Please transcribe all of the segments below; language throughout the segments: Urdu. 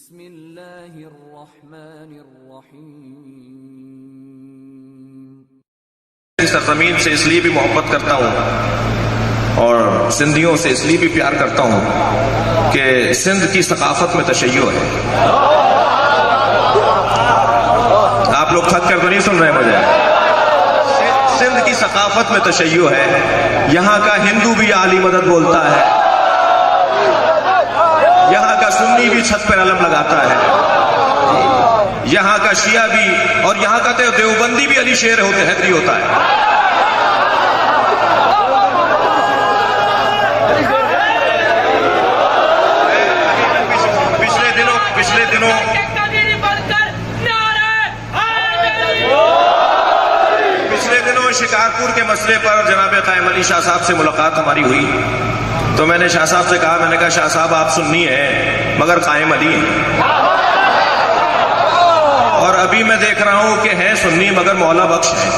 بسم اللہ الرحمن الرحیم۔ اس سرزمین سے اس لیے بھی محبت کرتا ہوں اور سندھیوں سے اس لیے بھی پیار کرتا ہوں کہ سندھ کی ثقافت میں تشیع ہے۔ آپ لوگ تھک کر تو نہیں سن رہے مجھے؟ سندھ کی ثقافت میں تشیع ہے۔ یہاں کا ہندو بھی علی مدد بولتا ہے، یہاں کا سنی بھی چھت پر علم لگاتا ہے، یہاں کا شیعہ بھی، اور یہاں کا دیوبندی بھی علی شیر حیدری ہوتا ہے۔ پچھلے دنوں شکارپور کے مسئلے پر جناب قائم علی شاہ صاحب سے ملاقات ہماری ہوئی، تو میں نے شاہ صاحب سے کہا، میں نے کہا شاہ صاحب آپ سنی ہیں مگر قائم علی ہیں، اور ابھی میں دیکھ رہا ہوں کہ ہیں سنی مگر مولا بخش ہیں۔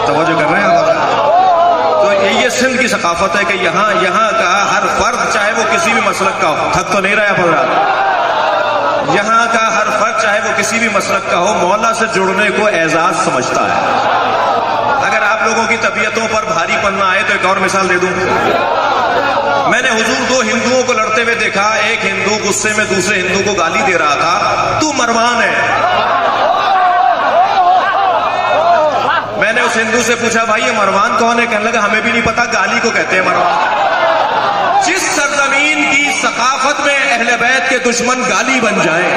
توجہ کر رہے ہیں آپ؟ تو یہ سندھ کی ثقافت ہے کہ یہاں کا ہر فرد چاہے وہ کسی بھی مسلک کا ہو، تھک تو نہیں رہا حضرات، یہاں کا ہر فرد چاہے وہ کسی بھی مسلک کا ہو، مولا سے جڑنے کو اعزاز سمجھتا ہے۔ اگر آپ لوگوں کی طبیعتوں پر بھاری پن نہ آئے تو ایک اور مثال دے دوں۔ میں نے حضور دو ہندوؤں کو لڑتے ہوئے دیکھا، ایک ہندو غصے میں دوسرے ہندو کو گالی دے رہا تھا، تو مروان ہے۔ میں نے اس ہندو سے پوچھا، بھائی یہ مروان کون ہے؟ کہنے لگا ہمیں بھی نہیں پتا، گالی کو کہتے ہیں مروان۔ جس سرزمین کی ثقافت میں اہل بیت کے دشمن گالی بن جائیں،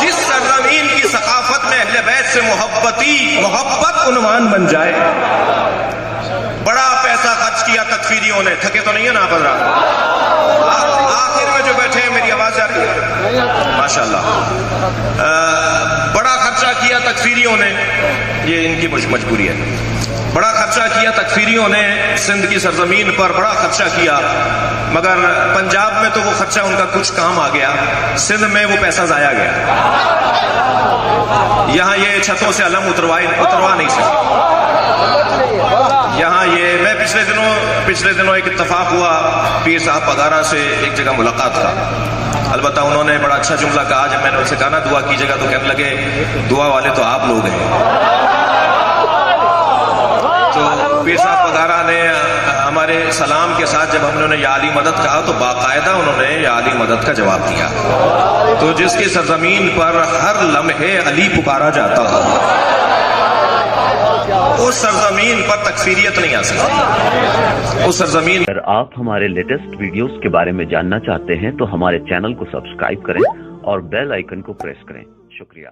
جس سرزمین کی ثقافت میں اہل بیت سے محبت عنوان بن جائے، بڑا پیسہ خرچ کیا تکفیریوں نے، تھکے تو نہیں ہے نا آپ حضرات؟ آخر میں جو بیٹھے ہیں، میری آواز آ رہی ہے؟ ماشاءاللہ، بڑا خرچہ کیا تکفیریوں نے، یہ ان کی مجبوری ہے، بڑا خرچہ کیا تکفیریوں نے سندھ کی سرزمین پر، بڑا خرچہ کیا، مگر پنجاب میں تو وہ خرچہ ان کا کچھ کام آ گیا، سندھ میں وہ پیسہ ضائع گیا۔ یہاں یہ چھتوں سے علم اتروا نہیں سکتے۔ یہاں یہ میں پچھلے دنوں ایک اتفاق ہوا، پیر صاحب پگارا سے ایک جگہ ملاقات کا، البتہ انہوں نے بڑا اچھا جملہ کہا، جب میں نے ان سے کہا نا دعا کیجیے گا، تو کہنے لگے دعا والے تو آپ لوگ ہیں۔ تو پیر صاحب پگارا نے ہمارے سلام کے ساتھ جب ہم نے انہیں یا علی مدد کہا، تو باقاعدہ انہوں نے یا علی مدد کا جواب دیا۔ تو جس کی سرزمین پر ہر لمحے علی پکارا جاتا ہو، اس سرزمین پر تکفیریت نہیں آ سکتی۔ اس سرزمین اگر آپ ہمارے لیٹسٹ ویڈیوز کے بارے میں جاننا چاہتے ہیں تو ہمارے چینل کو سبسکرائب کریں اور بیل آئیکن کو پریس کریں۔ شکریہ۔